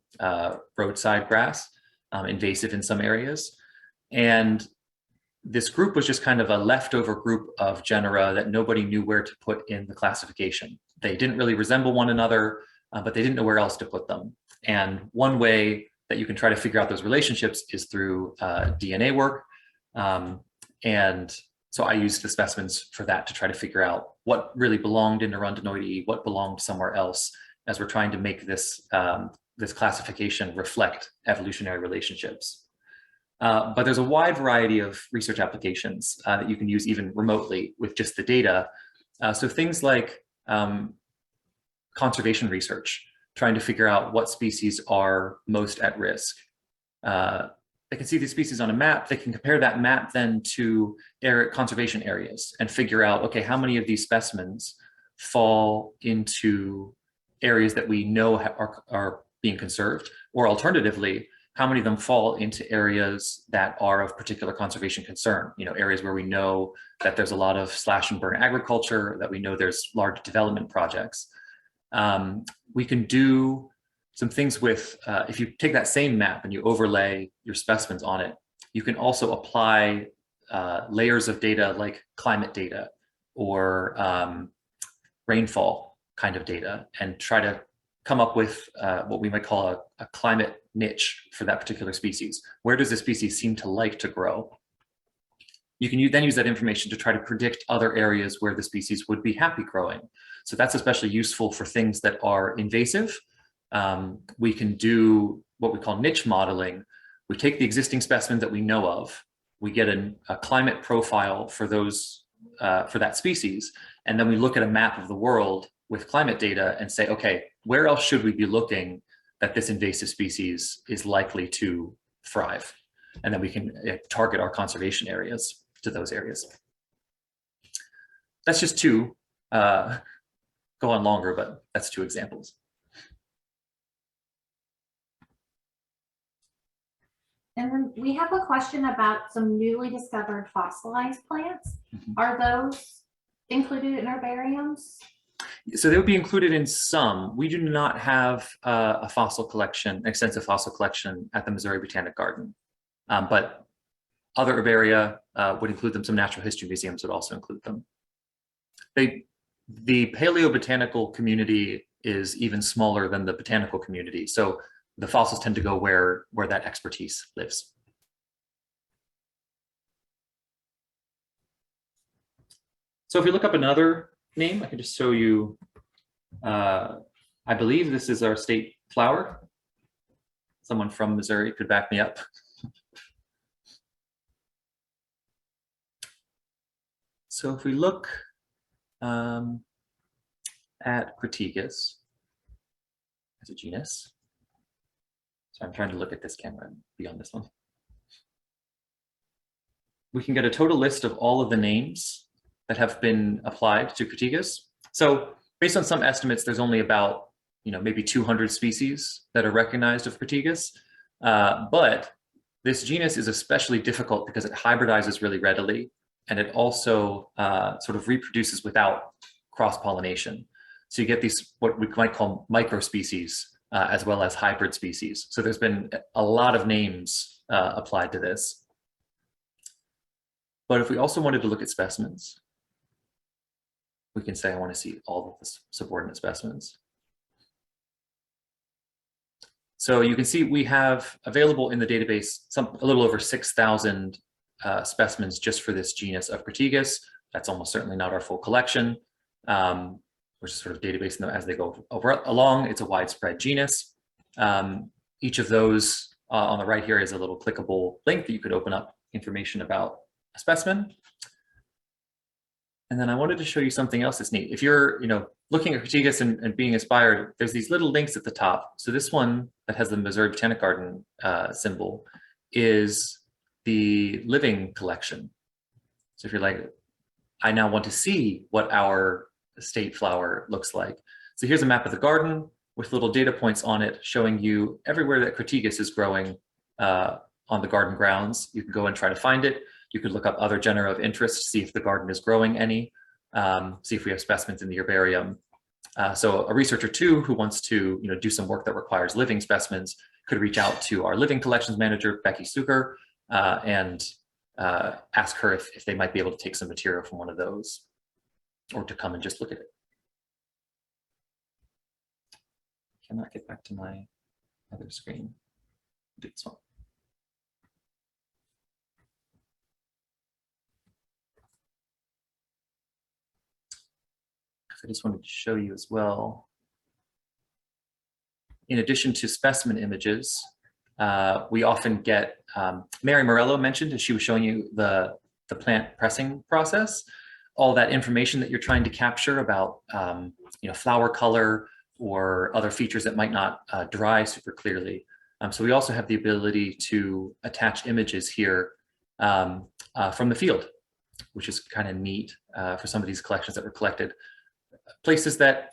roadside grass, invasive in some areas. And this group was just kind of a leftover group of genera that nobody knew where to put in the classification. They didn't really resemble one another, but they didn't know where else to put them. And one way that you can try to figure out those relationships is through DNA work. And so I used the specimens for that to try to figure out what really belonged in Arundinoideae, what belonged somewhere else, as we're trying to make this, this classification reflect evolutionary relationships. But there's a wide variety of research applications that you can use even remotely with just the data. So things like conservation research, trying to figure out what species are most at risk. They can see these species on a map. They can compare that map then to conservation areas and figure out, okay, how many of these specimens fall into areas that we know are being conserved, or alternatively, how many of them fall into areas that are of particular conservation concern, areas where we know that there's a lot of slash and burn agriculture, that we know there's large development projects. We can do some things with, if you take that same map and you overlay your specimens on it, you can also apply layers of data like climate data or rainfall kind of data and try to come up with what we might call a climate niche for that particular species. Where does the species seem to like to grow? You can then use that information to try to predict other areas where the species would be happy growing. So that's especially useful for things that are invasive. We can do what we call niche modeling. We take the existing specimens that we know of, we get a climate profile for those, for that species, and then we look at a map of the world with climate data and say, okay, where else should we be looking that this invasive species is likely to thrive? And then we can target our conservation areas to those areas. That's just two, go on longer, but that's two examples. And then we have a question about some newly discovered fossilized plants. Are those included in herbariums? So they would be included in some. We do not have a fossil collection, extensive fossil collection at the Missouri Botanical Garden, but other herbaria would include them. Some natural history museums would also include them. The paleobotanical community is even smaller than the botanical community. So the fossils tend to go where that expertise lives. So if you look up another name, I can just show you, I believe this is our state flower. Someone from Missouri could back me up. So if we look at Crataegus as a genus, so I'm trying to look at this camera and be on this one. We can get a total list of all of the names that have been applied to Crataegus. So based on some estimates, there's only about, maybe 200 species that are recognized of Crataegus. But this genus is especially difficult because it hybridizes really readily, and it also sort of reproduces without cross-pollination. So you get these, what we might call microspecies, as well as hybrid species. So there's been a lot of names applied to this. But if we also wanted to look at specimens, we can say, I want to see all of the subordinate specimens. So you can see we have available in the database a little over 6,000 specimens just for this genus of Crataegus. That's almost certainly not our full collection. We're just sort of databasing them as they go along. It's a widespread genus. Each of those on the right here is a little clickable link that you could open up information about a specimen. And then I wanted to show you something else that's neat. If you're looking at Crataegus and being inspired, there's these little links at the top. So this one that has the Missouri Botanical Garden symbol is the living collection. So if you're like, I now want to see what our state flower looks like. So here's a map of the garden with little data points on it showing you everywhere that Crataegus is growing on the garden grounds. You can go and try to find it. You could look up other genera of interest, see if the garden is growing any, see if we have specimens in the herbarium. So a researcher too who wants to do some work that requires living specimens could reach out to our living collections manager, Becky Suker, and ask her if they might be able to take some material from one of those or to come and just look at it. Cannot get back to my other screen. Do this one. I just wanted to show you as well. In addition to specimen images, we often get, Mary Morello mentioned as she was showing you the plant pressing process, all that information that you're trying to capture about flower color or other features that might not dry super clearly. So we also have the ability to attach images here from the field, which is kind of neat for some of these collections that were collected. Places that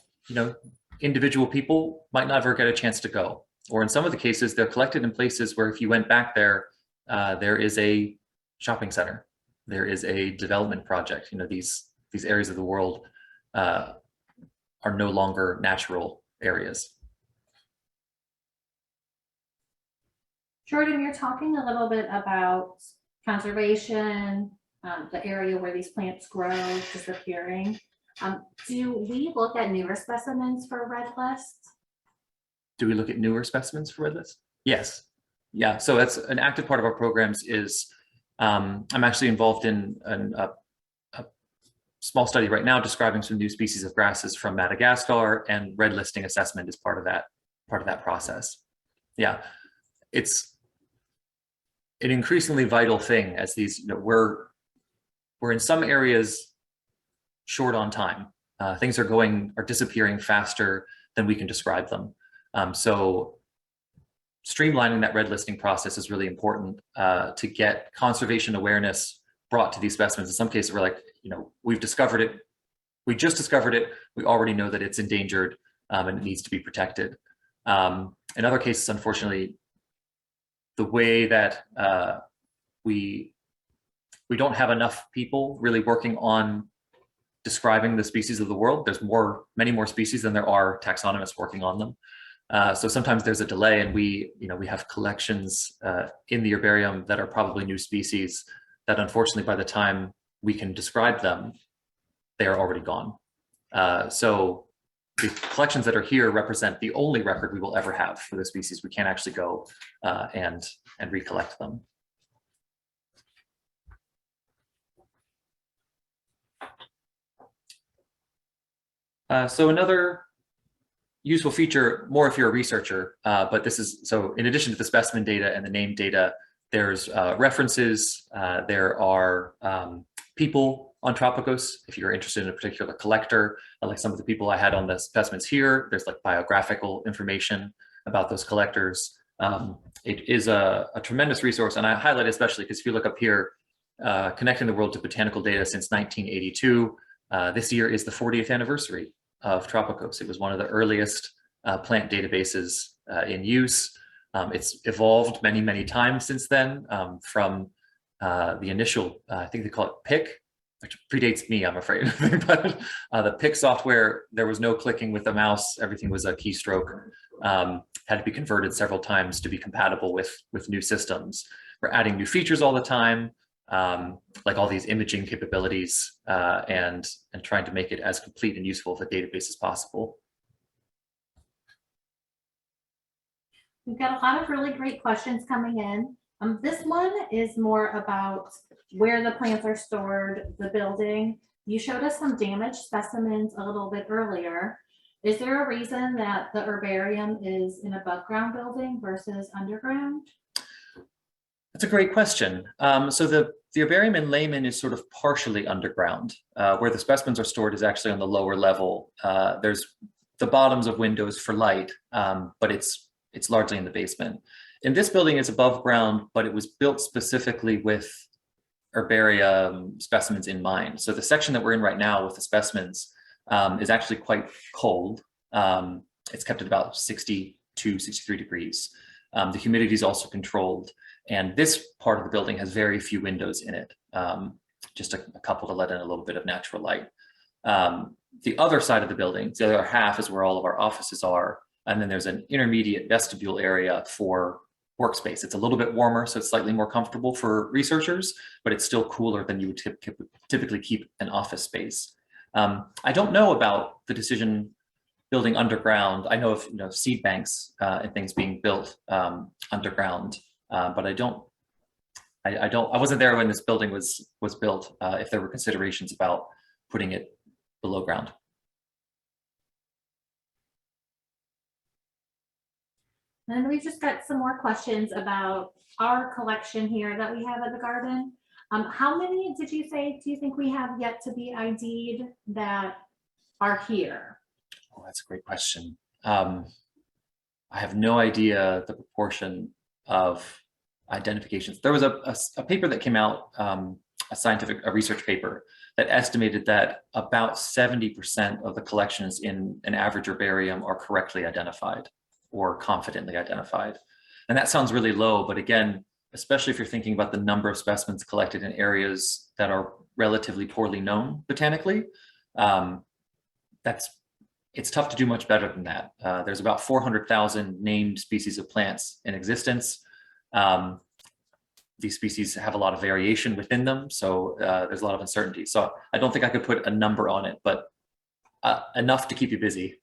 individual people might never get a chance to go, or in some of the cases they're collected in places where if you went back there, there is a shopping center, there is a development project. These areas of the world are no longer natural areas. Jordan, you're talking a little bit about conservation, the area where these plants grow disappearing. Do we look at newer specimens for red list? Do we look at newer specimens for red list? Yes. Yeah, so that's an active part of our programs is, I'm actually involved in a small study right now describing some new species of grasses from Madagascar, and red listing assessment is part of that process. Yeah, it's an increasingly vital thing as these, we're in some areas short on time. Things are disappearing faster than we can describe them. So streamlining that red listing process is really important to get conservation awareness brought to these specimens. In some cases, we're like, we've discovered it. We just discovered it. We already know that it's endangered and it needs to be protected. In other cases, unfortunately, the way that we don't have enough people really working on describing the species of the world. There's many more species than there are taxonomists working on them. So sometimes there's a delay, and we have collections in the herbarium that are probably new species that unfortunately by the time we can describe them, they are already gone. So the collections that are here represent the only record we will ever have for the species. We can't actually go and recollect them. So another useful feature, more if you're a researcher, but this is, so in addition to the specimen data and the name data, there's references, there are people on Tropicos, if you're interested in a particular collector, like some of the people I had on the specimens here, there's like biographical information about those collectors. It is a tremendous resource, and I highlight it especially because if you look up here, connecting the world to botanical data since 1982, this year is the 40th anniversary of Tropicos. It was one of the earliest plant databases in use. It's evolved many, many times since then, from the initial, I think they call it PIC, which predates me, I'm afraid. But the PIC software, there was no clicking with the mouse. Everything was a keystroke. Had to be converted several times to be compatible with new systems. We're adding new features all the time, like all these imaging capabilities, and trying to make it as complete and useful of a database as possible. We've got a lot of really great questions coming in. This one is more about where the plants are stored, the building. You showed us some damaged specimens a little bit earlier. Is there a reason that the herbarium is in above ground building versus underground? That's a great question. So the herbarium in Lehman is sort of partially underground. Where the specimens are stored is actually on the lower level. There's the bottoms of windows for light, but it's largely in the basement. In this building, it's above ground, but it was built specifically with herbarium specimens in mind. So the section that we're in right now with the specimens is actually quite cold. It's kept at about 60 to 63 degrees. The humidity is also controlled. And this part of the building has very few windows in it, just a couple to let in a little bit of natural light. The other side of the building, the other half, is where all of our offices are. And then there's an intermediate vestibule area for workspace. It's a little bit warmer, so it's slightly more comfortable for researchers, but it's still cooler than you would typically keep an office space. I don't know about the decision building underground. I know of seed banks and things being built underground, but I wasn't there when this building was built. If there were considerations about putting it below ground. And we've just got some more questions about our collection here that we have at the garden. How many did you say do you think we have yet to be ID'd that are here? Oh, that's a great question. I have no idea the proportion of identifications. There was a paper that came out, a research paper that estimated that about 70% of the collections in an average herbarium are correctly identified or confidently identified. And that sounds really low, but again, especially if you're thinking about the number of specimens collected in areas that are relatively poorly known botanically, it's tough to do much better than that. There's about 400,000 named species of plants in existence. These species have a lot of variation within them, so there's a lot of uncertainty. So I don't think I could put a number on it, but enough to keep you busy.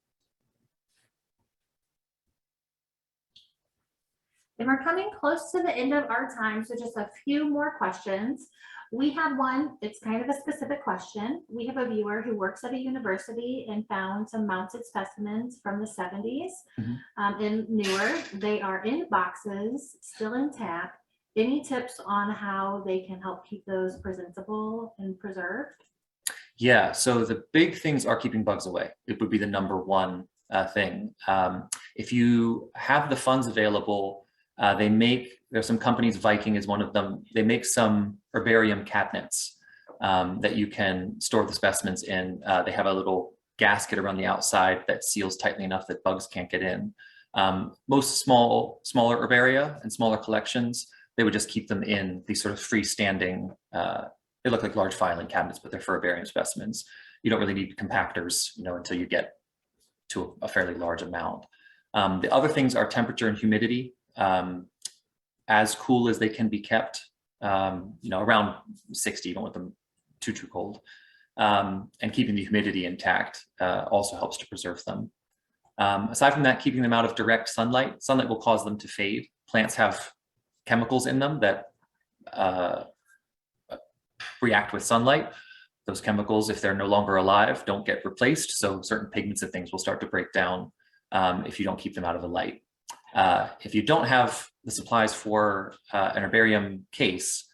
And we're coming close to the end of our time, so just a few more questions. We have one, it's kind of a specific question. We have a viewer who works at a university and found some mounted specimens from the 70s in newer. They are in boxes, still intact. Any tips on how they can help keep those presentable and preserved? Yeah, so the big things are keeping bugs away. It would be the number one thing. If you have the funds available, there's some companies, Viking is one of them, they make some herbarium cabinets that you can store the specimens in. They have a little gasket around the outside that seals tightly enough that bugs can't get in. Most smaller herbaria and smaller collections, they would just keep them in these sort of freestanding, they look like large filing cabinets, but they're for herbarium specimens. You don't really need compactors, until you get to a fairly large amount. The other things are temperature and humidity. As cool as they can be kept, around 60, you don't want them too cold. And keeping the humidity intact also helps to preserve them. Aside from that, keeping them out of direct sunlight. Sunlight will cause them to fade. Plants have chemicals in them that react with sunlight. Those chemicals, if they're no longer alive, don't get replaced. So certain pigments and things will start to break down if you don't keep them out of the light. If you don't have the supplies for an herbarium case,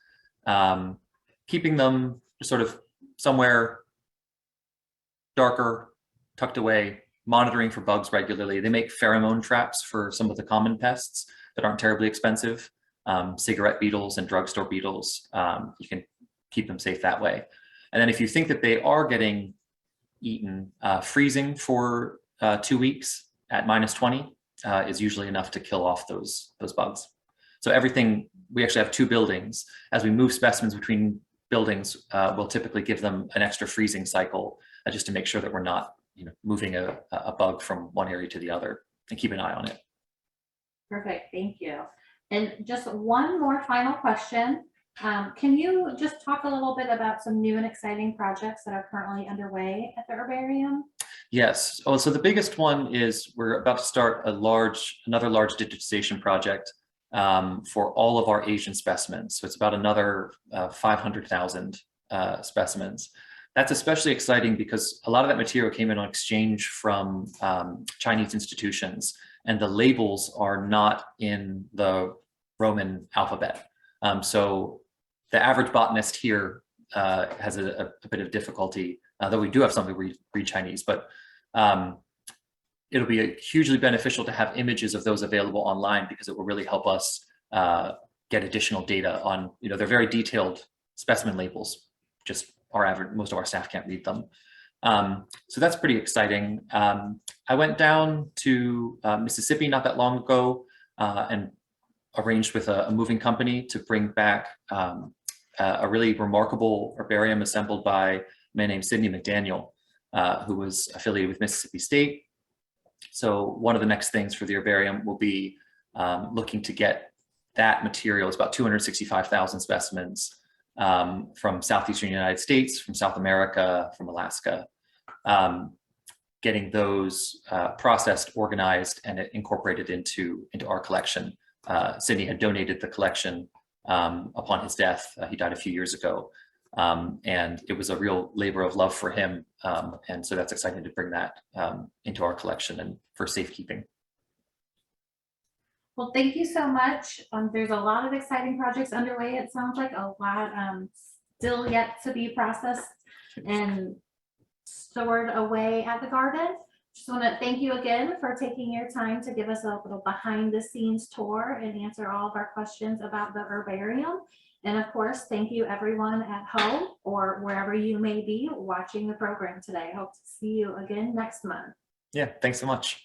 keeping them sort of somewhere darker, tucked away, monitoring for bugs regularly. They make pheromone traps for some of the common pests that aren't terribly expensive. Cigarette beetles and drugstore beetles, you can keep them safe that way. And then if you think that they are getting eaten, freezing for 2 weeks at -20 is usually enough to kill off those bugs. So everything, we actually have 2 buildings. As we move specimens between buildings, we'll typically give them an extra freezing cycle just to make sure that we're not moving a bug from one area to the other, and keep an eye on it. Perfect, thank you. And just one more final question. Can you just talk a little bit about some new and exciting projects that are currently underway at the herbarium? Yes. Oh, so the biggest one is we're about to start another large digitization project for all of our Asian specimens. So it's about another 500,000 specimens. That's especially exciting because a lot of that material came in on exchange from Chinese institutions, and the labels are not in the Roman alphabet. So the average botanist here has a bit of difficulty, though we do have some who read Chinese, but it'll be hugely beneficial to have images of those available online, because it will really help us get additional data on, they're very detailed specimen labels. Just most of our staff can't read them. So that's pretty exciting. I went down to Mississippi not that long ago and arranged with a moving company to bring back a really remarkable herbarium assembled by a man named Sidney McDaniel, who was affiliated with Mississippi State. So one of the next things for the herbarium will be looking to get that material. It's about 265,000 specimens from southeastern United States, from South America, from Alaska. Getting those processed, organized, and incorporated into our collection. Sidney had donated the collection upon his death. He died a few years ago. And it was a real labor of love for him. And so that's exciting to bring that into our collection and for safekeeping. Well, thank you so much. There's a lot of exciting projects underway. It sounds like a lot still yet to be processed and stored away at the garden. Just want to thank you again for taking your time to give us a little behind the scenes tour and answer all of our questions about the herbarium. And of course, thank you everyone at home or wherever you may be watching the program today. I hope to see you again next month. Yeah, thanks so much.